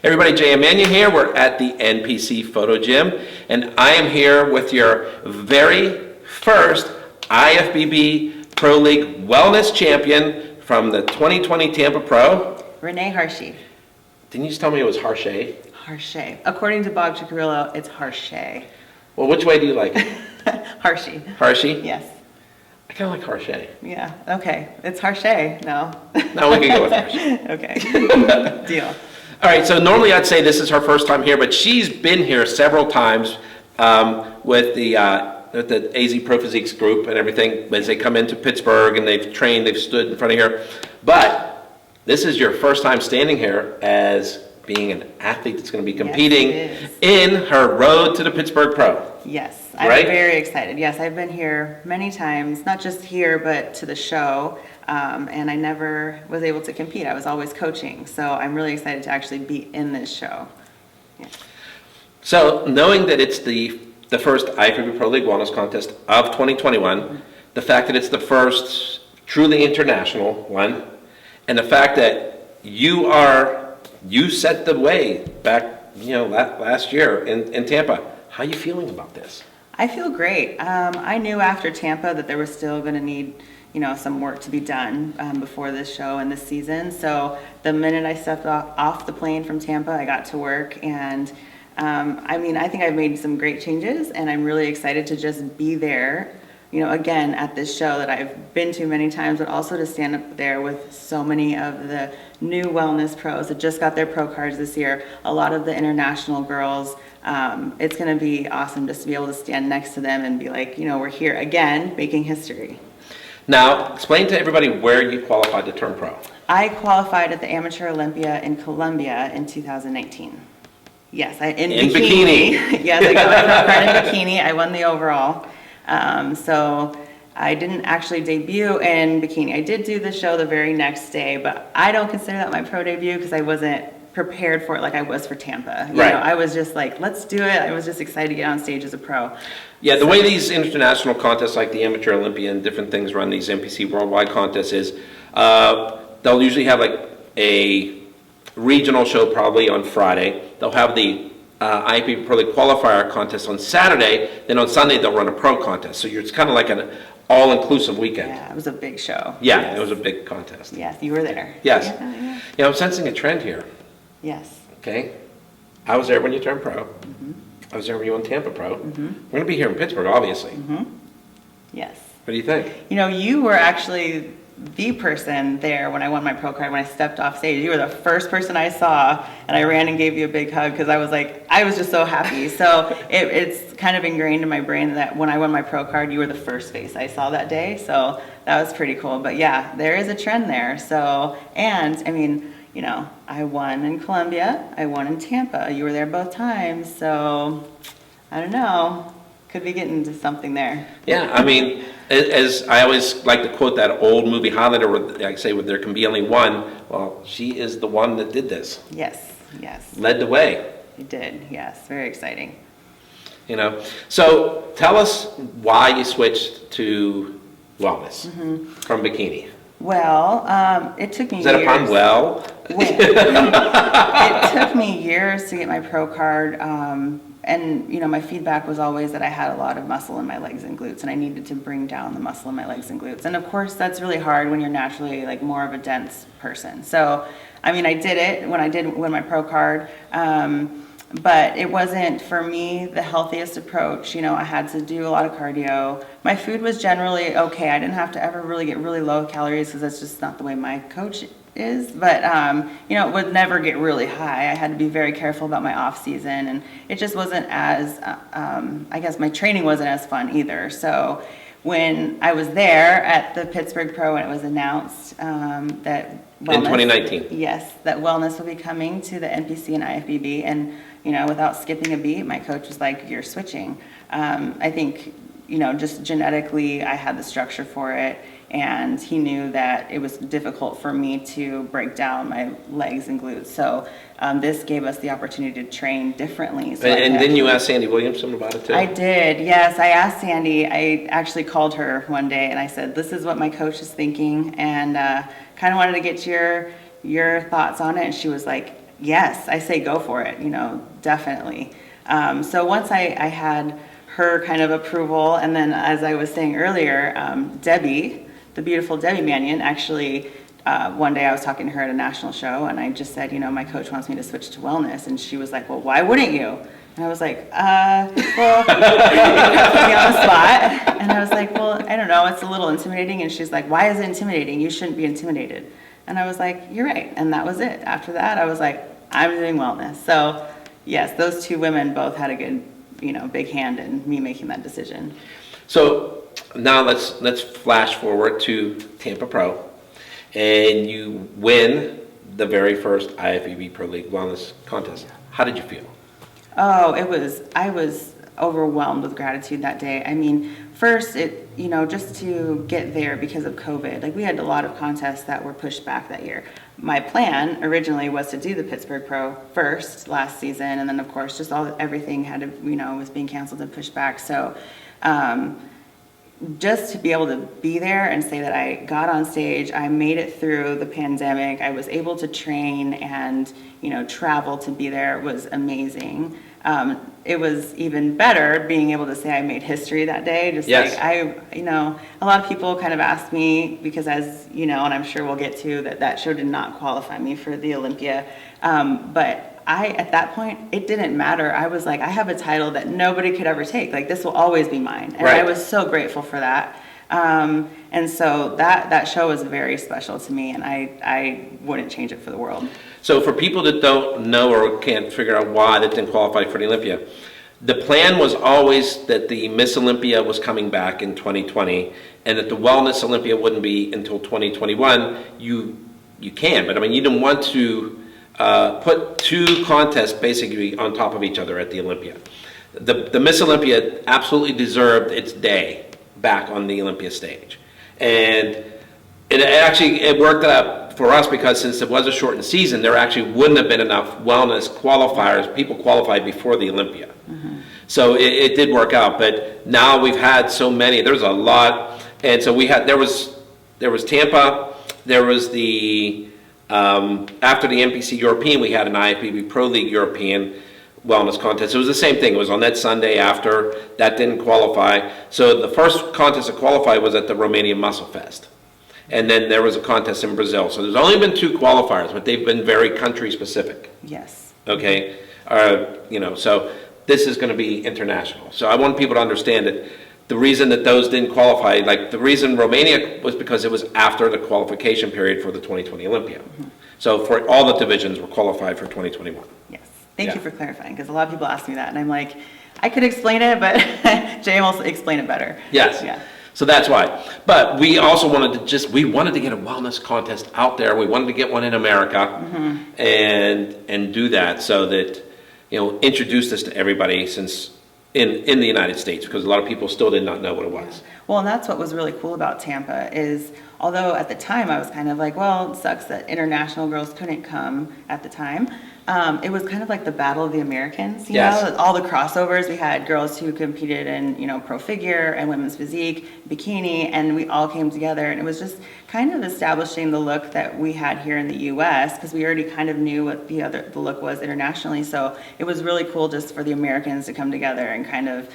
Everybody, J.M. Manion here. We're at the NPC Photo Gym, and I am here with your very first IFBB Pro League Wellness Champion from the 2020 Tampa Pro. Renee Harshey. Didn't you just tell me it was Harshey? Harshey. According to Bob Chickarillo, it's Harshey. Well, which way do you like it? Harshey. Harshey? Yes. I kind of like Harshey. Yeah, okay. It's Harshey, no. No, we can go with Harshey. Okay. Deal. All right, so normally I'd say this is her first time here, but she's been here several times with the AZ Pro Physiques group and everything as they come into Pittsburgh and they've trained, they've stood in front of here. But this is your first time standing here as being an athlete that's going to be competing in her road to the Pittsburgh Pro. Yes, I'm very excited. Yes, I've been here many times, not just here, but to the show. And I never was able to compete. I was always coaching. So I'm really excited to actually be in this show. Yeah. So knowing that it's the first IFBB Pro League Wellness Contest of 2021, the fact that it's the first truly international one, and the fact that you set the way back, last year in Tampa. How are you feeling about this? I feel great. I knew after Tampa that there was still going to need some work to be done before this show and this season. So the minute I stepped off the plane from Tampa, I got to work, and I think I've made some great changes, and I'm really excited to just be there, again at this show that I've been to many times, but also to stand up there with so many of the new wellness pros that just got their pro cards this year, a lot of the international girls. It's going to be awesome just to be able to stand next to them and be like, we're here again making history. Now, explain to everybody where you qualified to turn pro. I qualified at the Amateur Olympia in Columbia in 2019. Yes, in bikini. Yes, I got my pro card in bikini. I won the overall. So I didn't actually debut in bikini. I did do the show the very next day, but I don't consider that my pro debut because I wasn't prepared for it like I was for Tampa. I was just like, let's do it. I was just excited to get on stage as a pro. Yeah, the way these international contests like the Amateur Olympia and different things run these NPC worldwide contests is they'll usually have like a regional show probably on Friday. They'll have the IFBB Pro League qualifier contest on Saturday. Then on Sunday they'll run a pro contest. So it's kind of like an all-inclusive weekend. Yeah, it was a big show. Yeah, yes. It was a big contest. Yes, you were there. Yes. Yeah. I'm sensing a trend here. Yes. Okay. I was there when you turned pro. Mm-hmm. I was there when you won Tampa Pro. Mm-hmm. We're going to be here in Pittsburgh, obviously. Mm-hmm. Yes. What do you think? You were actually the person there when I won my pro card, when I stepped off stage. You were the first person I saw, and I ran and gave you a big hug because I was just so happy. So it's kind of ingrained in my brain that when I won my pro card, you were the first face I saw that day. So that was pretty cool. But yeah, there is a trend there. So, I won in Columbia, I won in Tampa. You were there both times. So I don't know. Could be getting to something there. Yeah, as I always like to quote that old movie Highlander, where I say, there can be only one. Well, she is the one that did this. Yes. Led the way. You did, yes. Very exciting. So tell us why you switched to wellness from bikini. Well, it took me years. Is that a pun? Well? It took me years to get my pro card. And my feedback was always that I had a lot of muscle in my legs and glutes, and I needed to bring down the muscle in my legs and glutes. And of course, that's really hard when you're naturally more of a dense person. So, I did it when I did win my pro card, but it wasn't for me the healthiest approach. I had to do a lot of cardio. My food was generally okay. I didn't have to ever really get really low calories because that's just not the way my coach is, but it would never get really high. I had to be very careful about my off season, and it just wasn't as I guess my training wasn't as fun either. So when I was there at the Pittsburgh Pro, and it was announced that wellness, in 2019, yes, that wellness will be coming to the NPC and IFBB, and without skipping a beat, my coach was like, "You're switching." I think just genetically, I had the structure for it. And he knew that it was difficult for me to break down my legs and glutes. So this gave us the opportunity to train differently. So and then you asked Sandy Williamson about it too? I did, yes. I asked Sandy. I actually called her one day and I said, this is what my coach is thinking, and kind of wanted to get your thoughts on it. And she was like, yes, I say go for it, definitely. So once I had her kind of approval, and then as I was saying earlier, Debbie, the beautiful Debbie Manion, actually, one day I was talking to her at a national show, and I just said, my coach wants me to switch to wellness, and she was like, well, why wouldn't you? And I was like, well, put me on the spot. And I was like, well, I don't know, it's a little intimidating. And she's like, why is it intimidating? You shouldn't be intimidated. And I was like, you're right. And that was it. After that, I was like, I'm doing wellness. So yes, those two women both had a good, big hand in me making that decision. So now let's flash forward to Tampa Pro, and you win the very first IFBB Pro League Wellness Contest. How did you feel? Oh, I was overwhelmed with gratitude that day. I mean, first, just to get there because of COVID, like we had a lot of contests that were pushed back that year. My plan originally was to do the Pittsburgh Pro first last season, and then of course, just everything had to, was being canceled and pushed back. So, just to be able to be there and say that I got on stage, I made it through the pandemic, I was able to train and, travel to be there was amazing. It was even better being able to say I made history that day. Just yes. A lot of people kind of ask me, because as and I'm sure we'll get to, that show did not qualify me for the Olympia. But at that point, it didn't matter. I was like, I have a title that nobody could ever take. Like, this will always be mine. And right. I was so grateful for that. And so that show was very special to me, and I wouldn't change it for the world. So for people that don't know or can't figure out why that didn't qualify for the Olympia, the plan was always that the Miss Olympia was coming back in 2020, and that the Wellness Olympia wouldn't be until 2021. You can, but I mean, you didn't want to put two contests basically on top of each other at the Olympia. The Miss Olympia absolutely deserved its day back on the Olympia stage. And it worked out for us because since it was a shortened season, there actually wouldn't have been enough wellness qualifiers, people qualified before the Olympia. Mm-hmm. So it did work out, but now we've had so many, there's a lot. And so there was Tampa, there was the, after the NPC European, we had an IFBB Pro League European wellness contest. It was the same thing. It was on that Sunday after. That didn't qualify. So the first contest to qualify was at the Romania Muscle Fest. And then there was a contest in Brazil. So there's only been two qualifiers, but they've been very country specific. Yes. Okay. So this is going to be international. So I want people to understand that the reason that those didn't qualify, like the reason Romania was because it was after the qualification period for the 2020 Olympia. Mm-hmm. So for all the divisions were qualified for 2021. Yes. Thank you for clarifying, because a lot of people ask me that, and I'm like, I could explain it, but J.M. will explain it better. Yes. Yeah. So that's why. But we also wanted to get a wellness contest out there. We wanted to get one in America, mm-hmm. and do that so that, introduce this to everybody since in the United States, because a lot of people still did not know what it was. Well, and that's what was really cool about Tampa is, although at the time I was kind of like, well, it sucks that international girls couldn't come at the time. It was kind of like the battle of the Americans, yes. all the crossovers. We had girls who competed in, pro figure and women's physique, bikini, and we all came together, and it was just kind of establishing the look that we had here in the U.S. because we already kind of knew what the look was internationally. So it was really cool just for the Americans to come together and kind of,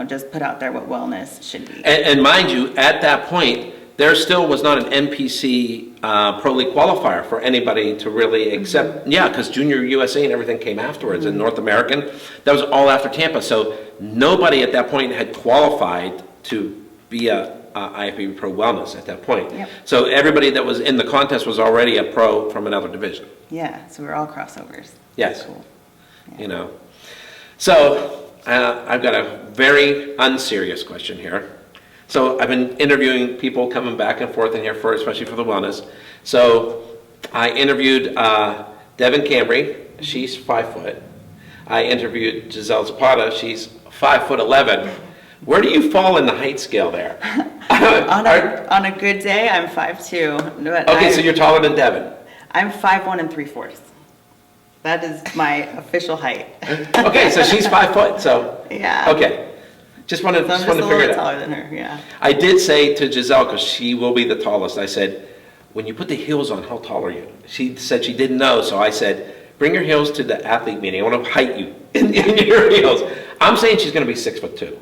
just put out there what wellness should be. And mind you, at that point, there still was not an NPC Pro League qualifier for anybody to really accept. Mm-hmm. Yeah, because Junior USA and everything came afterwards, mm-hmm. and North American, that was all after Tampa. So nobody at that point had qualified to be a IFBB Pro Wellness at that point. Yep. So everybody that was in the contest was already a pro from another division. Yeah, so we're all crossovers. Yes. Cool. Yeah. So I've got a very unserious question here. So I've been interviewing people coming back and forth in here especially for the wellness. So I interviewed Devin Cambry. She's 5 foot. I interviewed Giselle Zapata. She's 5'11". Where do you fall in the height scale there? on a good day, I'm 5'2". Okay, so you're taller than Devin. I'm 5'1"3/4". That is my official height. Okay, so she's 5 foot. So yeah. Okay. Just wanted to figure it out. I'm just a little taller than her, yeah. I did say to Giselle, because she will be the tallest, I said, when you put the heels on, how tall are you? She said she didn't know, so I said, bring your heels to the athlete meeting. I want to height you in your heels. I'm saying she's going to be 6'2".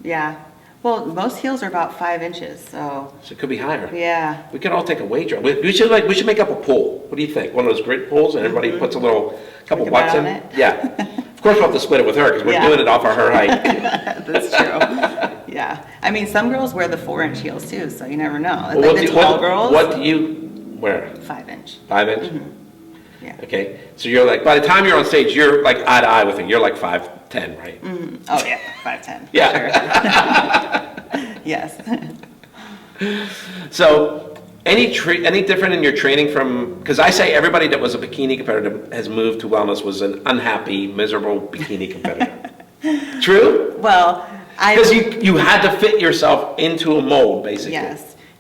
Yeah. Well, most heels are about 5 inches, so. So it could be higher. Yeah. We could all take a wager. We should make up a pool. What do you think? One of those grid pools, and everybody puts a couple bucks in. Yeah. Of course, we'll have to split it with her because we're doing it off of her height. That's true. Yeah. I mean, some girls wear the 4-inch heels too, so you never know. Well, like the tall girls. What do you wear? 5-inch. 5-inch? Mm-hmm. Yeah. Okay. So you're like, by the time you're on stage, you're like eye to eye with her. You're like 5'10", right? Mm-hmm. Oh yeah, 5'10". Yeah. Sure. Yes. So, any different in your training from, because I say everybody that was a bikini competitor has moved to wellness was an unhappy, miserable bikini competitor. True? Well, because you had to fit yourself into a mold, basically.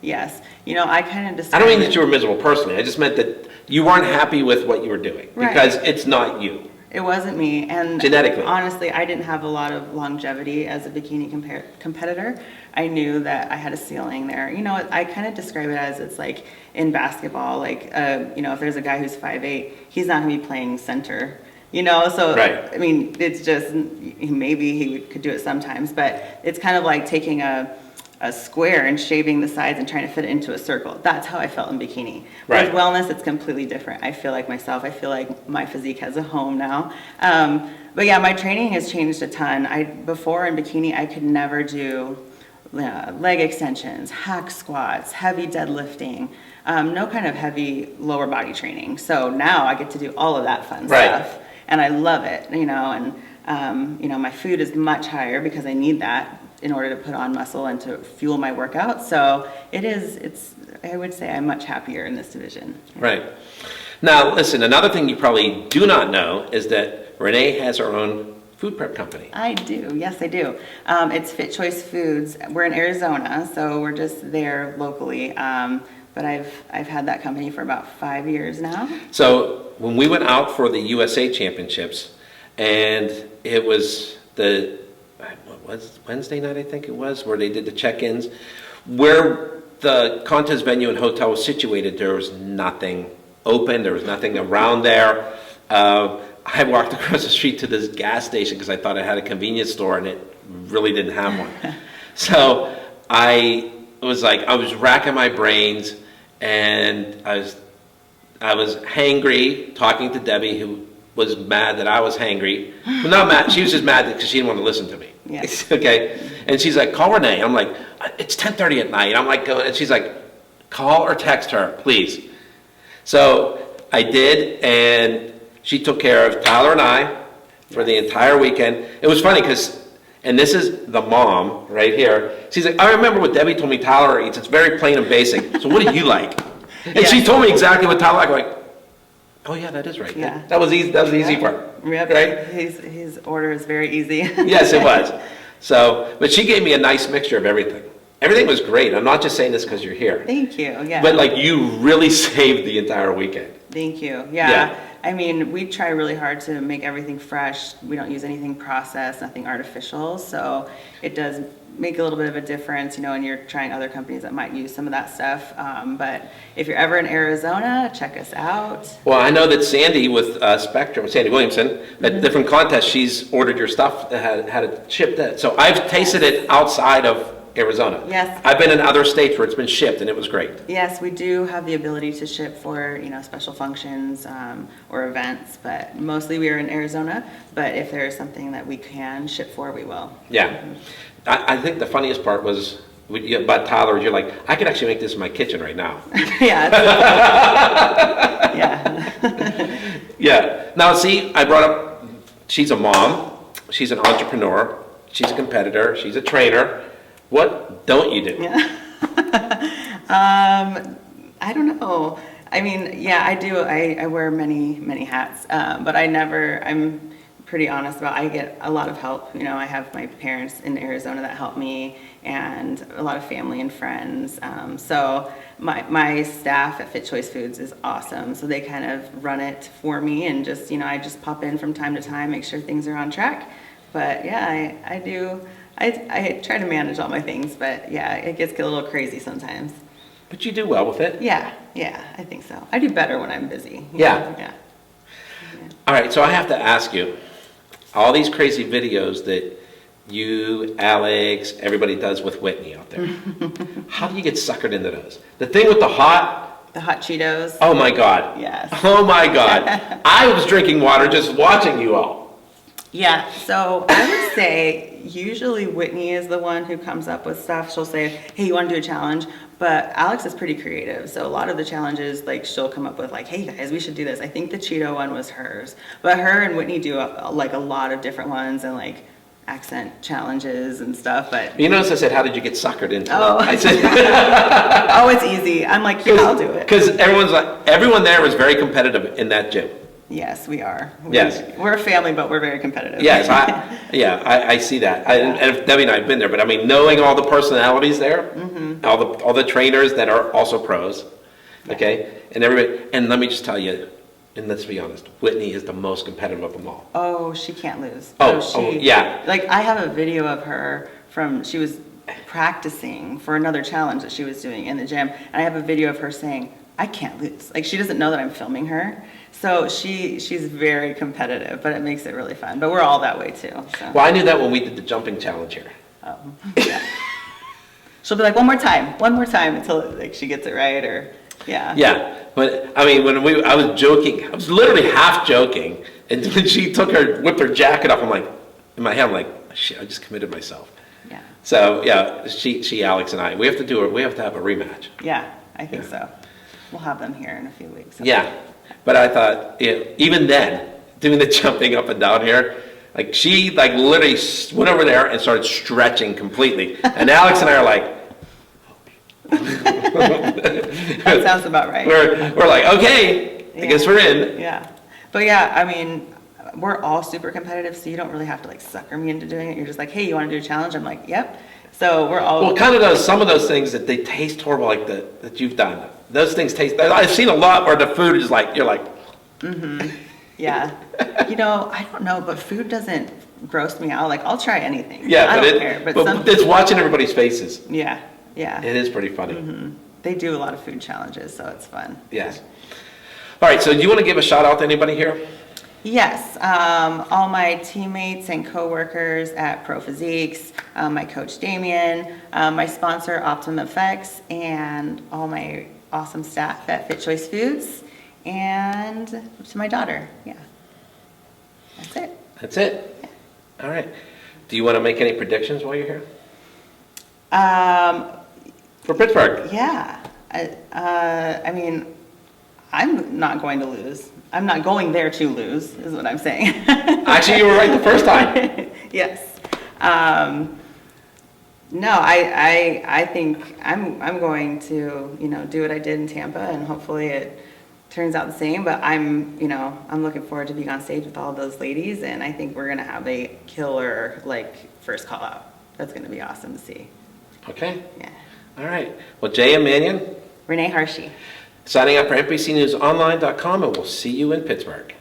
Yes. You know, I kind of I don't mean that you were miserable personally. I just meant that you weren't happy with what you were doing because it's not you. It wasn't me, and genetically. Honestly, I didn't have a lot of longevity as a bikini competitor. I knew that I had a ceiling there. You know, I kind of describe it as it's like in basketball, like, you know, if there's a guy who's 5'8", he's not going to be playing center. You know, so, I mean, it's just, maybe he could do it sometimes, but it's kind of like taking a square and shaving the sides and trying to fit it into a circle. That's how I felt in bikini. With wellness, it's completely different. I feel like myself. I feel like my physique has a home now. But yeah, my training has changed a ton. Before in bikini, I could never do leg extensions, hack squats, heavy deadlifting, no kind of heavy lower body training. So now I get to do all of that fun stuff, and I love it. You know, and you know, my food is much higher because I need that in order to put on muscle and to fuel my workout. So I would say I'm much happier in this division. Right. Now, listen, another thing you probably do not know is that Renee has her own food prep company. I do. Yes, I do. It's Fit Choice Foods. We're in Arizona, so we're just there locally. But I've had that company for about 5 years now. So when we went out for the USA Championships, and it was Wednesday night, I think it was, where they did the check-ins. Where the contest venue and hotel was situated, there was nothing open. There was nothing around there. I walked across the street to this gas station because I thought it had a convenience store, and it really didn't have one. So I was racking my brains, and I was hangry, talking to Debbie, who was mad that I was hangry. Well, not mad. She was just mad because she didn't want to listen to me. Yes. Okay. And she's like, call Renee. I'm like, it's 10:30 at night. I'm like, and she's like, call or text her, please. So I did, and she took care of Tyler and I for the entire weekend. It was funny because, and this is the mom right here. She's like, I remember what Debbie told me Tyler eats. It's very plain and basic. So what do you like? And she told me exactly what Tyler liked. I'm like, oh yeah, that is right. Yeah. That was easy. That was the easy part. Yep. Right? His order is very easy. Yes, it was. So, but she gave me a nice mixture of everything. Everything was great. I'm not just saying this because you're here. Thank you. Yeah. But like, you really saved the entire weekend. Thank you. Yeah. I mean, we try really hard to make everything fresh. We don't use anything processed, nothing artificial. So it does make a little bit of a difference, you know, and you're trying other companies that might use some of that stuff. But if you're ever in Arizona, check us out. Well, I know that Sandy with Spectrum, Sandy Williamson, at different contests, she's ordered your stuff, had it shipped. So I've tasted it outside of Arizona. Yes. I've been in other states where it's been shipped, and it was great. Yes, we do have the ability to ship for, you know, special functions or events, but mostly we are in Arizona. But if there is something that we can ship for, we will. Yeah. I think the funniest part was about Tyler. You're like, I could actually make this in my kitchen right now. Yeah. Yeah. Yeah. Now, see, I brought up, she's a mom, she's an entrepreneur, she's a competitor, she's a trainer. What don't you do? Yeah. I don't know. I mean, yeah, I do. I wear many hats, but I'm pretty honest about, I get a lot of help. You know, I have my parents in Arizona that help me, and a lot of family and friends. So my staff at Fit Choice Foods is awesome. So they kind of run it for me, and just, you know, I just pop in from time to time, make sure things are on track. But yeah, I do. I try to manage all my things, but yeah, it gets a little crazy sometimes. But you do well with it. Yeah, I think so. I do better when I'm busy. Yeah. Yeah. All right, so I have to ask you, all these crazy videos that you, Alex, everybody does with Whitney out there, how do you get suckered into those? The thing with the hot Cheetos. Oh my God. Yes. Oh my God. I was drinking water just watching you all. Yeah, so I would say usually Whitney is the one who comes up with stuff. She'll say, hey, you want to do a challenge? But Alex is pretty creative. So a lot of the challenges, like she'll come up with like, hey guys, we should do this. I think the Cheeto one was hers. But her and Whitney do like a lot of different ones and like accent challenges and stuff. But You notice I said, how did you get suckered into Oh. it? I said, oh, it's easy. I'm like, yeah, I'll do it. because everyone there was very competitive in that gym. Yes, we are. Yes. We're a family, but we're very competitive. Yes, I see that. And Debbie and I have been there, but I mean, knowing all the personalities there, all the trainers that are also pros, okay, and everybody. And let me just tell you, and let's be honest, Whitney is the most competitive of them all. Oh, she can't lose. Yeah. Like I have a video of her she was practicing for another challenge that she was doing in the gym, and I have a video of her saying, I can't lose. Like she doesn't know that I'm filming her. So she's very competitive, but it makes it really fun. But we're all that way too. So. Well, I knew that when we did the jumping challenge here. Oh, yeah. She'll be like, one more time until like she gets it right, or yeah. Yeah, but I mean, I was joking. I was literally half joking, and when she whipped her jacket off, I'm like, in my head, I'm like, shit, I just committed myself. Yeah. So yeah, she, Alex, and I, we have to have a rematch. Yeah, I think so. We'll have them here in a few weeks. Yeah, but I thought, even then, doing the jumping up and down here, like she literally went over there and started stretching completely, and Alex and I are like, that sounds about right. We're like, okay, I guess we're in. Yeah, but yeah, I mean, we're all super competitive, so you don't really have to like sucker me into doing it. You're just like, hey, you want to do a challenge? I'm like, yep. So we're all. Well, kind of does some of those things that they taste horrible, like that you've done. Those things taste. I've seen a lot where the food is like you're like. Mm-hmm. Yeah. I don't know, but food doesn't gross me out. Like I'll try anything. Yeah, I don't care. But it's watching everybody's faces. Yeah. Yeah. It is pretty funny. Mm-hmm. They do a lot of food challenges, so it's fun. Yes. All right. So, do you want to give a shout out to anybody here? Yes, all my teammates and coworkers at Pro Physiques, my coach Damien, my sponsor Optimum Effects, and all my awesome staff at Fit Choice Foods, and to my daughter. Yeah, that's it. That's it. Yeah. All right. Do you want to make any predictions while you're here? For Pittsburgh. Yeah. I mean, I'm not going to lose. I'm not going there to lose, is what I'm saying. Actually, you were right the first time. Yes. No, I think I'm going to, do what I did in Tampa, and hopefully it turns out the same. But I'm looking forward to being on stage with all those ladies, and I think we're gonna have a killer first call out. That's gonna be awesome to see. Okay. Yeah. All right. Well, J.M. Manion. Renee Harshey. Signing up for NPCNewsOnline.com, and we'll see you in Pittsburgh.